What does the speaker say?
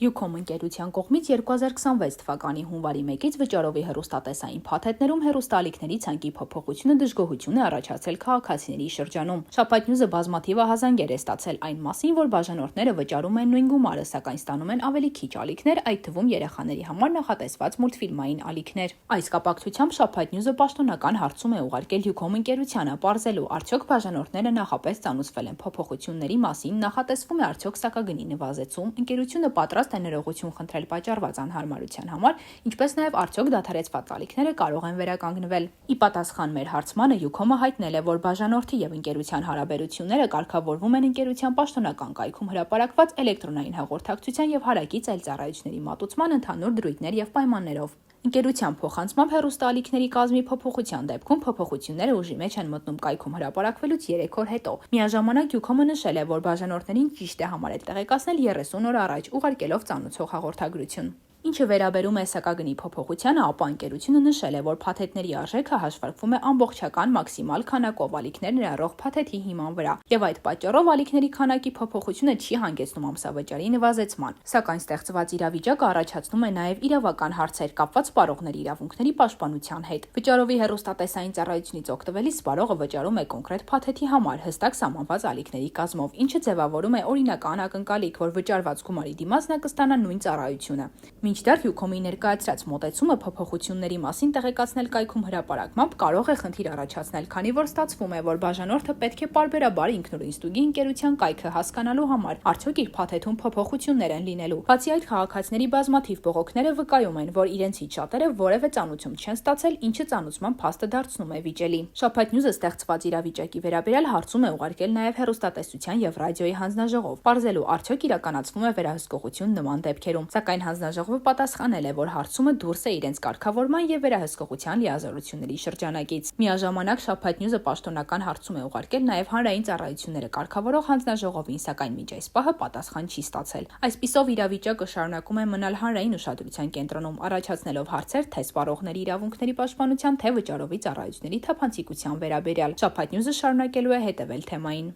Ucom ընկերության կողմից 2026 թվականի հունվարի 1-ից վճարովի հեռուստատեսային փաթեթներում հեռուստաալիքների ցանկի փոփոխությունը դժգոհություն է առաջացրել քաղաքացիների շրջանում։ Շաբաթ Նյուզը բազմաթիվ ահազանգեր է ստացել այն մասին, որ բաժանորդները վճարում են նույն գումարը, սակայն ստանում են ավելի քիչ ալիքներ, այդ թվում երեխաների համար նախատեսված մուլտֆիլմային ալիքներ։ Այս կապակցությամբ Շաբաթ Նյուզը պաշտոնական հարցում է ուղարկել Ucom ընկերությանը, պարզելու արդյոք բաժանորդները նախապես ծանուցվել են փոփոխությունների մասին, նախատեսվում է արդյոք սակագնի նվազեցում, ընկերությունը պատրաստ է ներողություն խնդրել պատճառված անհարմարության համար, ինչպես նաև արդյոք դադարեցված ալիքները կարող են վերականգնվել։ Ի պատասխան մեր հարցմանը Ucom-ը հայտնել է, որ բաժանորդի եւ ընկերության հարաբերությունները կարգավորվում են ընկերության պաշտոնական կայքում հրապարակված էլեկտրոնային հաղորդակցության եւ հարակից այլ ծառայությունների մատուցման ընդհանուր դրույթներ եւ պայմաններով։ Ընկերության փոխանցմամբ հեռուստաալիքների կազմի փոփոխության դեպքում փոփոխությունները ուժի մեջ են մտնում կայքում հրապարակվելուց 3 օր հետո։ Միաժամանակ Ucom-ը նշել է, որ բաժանորդներին ճիշտ է համարել տեղեկացնել 30 օր առաջ, ուղարկելով ծանուցող հաղորդագրություն։ Ինչը վերաբերում է սակագնի փոփոխությանը, ապա ընկերությունը նշել է, որ փաթեթների արժեքը հաշվարկվում է ամբողջական մաքսիմալ քանակով ալիքներ ներառող փաթեթի հիման վրա, եւ այդ պատճառով ալիքների քանակի փոփոխությունը չի հանգեցնում ամսավճարի նվազեցման, սակայն ստեղծված իրավիճակը առաջացնում է նաեւ իրավական հարցեր կապված սպառողների իրավունքների պաշտպանության հետ։ Վճարովի հեռուստատեսային ծառայությունից օգտվելիս սպառողը վճարում է կոնկրետ փաթեթի համար հստակ սահմանված ալիքների կազմով, ինչը ձևավորում է օրինական ակնկալիք, որ վճարված գումարի դիմաց նա կստանա նույն ծառայությունը։ Մինչդեռ Ucom-ի ներկայացրած մոտեցումը փոփոխությունների մասին տեղեկացնել կայքում հրապարակմամբ կարող է խնդիր առաջացնել, քանի որ ստացվում է, որ բաժանորդը պետք է պարբերաբար ինքնուրույն ստուգի ընկերության կայքը հասկանալու համար, արդյոք իր փաթեթում փոփոխություններ են լինելու։ Բացի այդ, քաղաքացիների բազմաթիվ բողոքները վկայում են, որ իրենցից շատերը որևէ ծանուցում չեն ստացել, ինչը ծանուցման փաստը դարձնում է վիճելի։ Շաբաթ Նյուզը ստեղծված իրավիճակի վերաբերյալ հարցում է ուղարկել նաև հեռուստատեսության եւ ռադիոյի հանձնաժողով, պարզելու արդյոք իրականացվում է վերահսկողություն նման դեպքերում, սակայն հանձնաժողովը պատասխանել է, որ հարցումը դուրս է իրենց կարգավորման եւ վերահսկողության լիազորությունների շրջանակից։ Միաժամանակ Շաբաթ Նյուզը պաշտոնական հարցում է ուղարկել նաև հանրային ծառայությունները կարգավորող հանձնաժողովին, սակայն մինչ այս պահը պատասխան չի ստացել։ Այսպիսով իրավիճակը շարունակում է մնալ հանրային ուշադրության կենտրոնում, առաջացնելով հարցեր թե սպառողների իրավունքների պաշտպանության, թե վճարովի ծառայությունների թափանցիկության վերաբերյալ։ Շաբաթ Նյուզը շարունակելու է հետևել թեմային։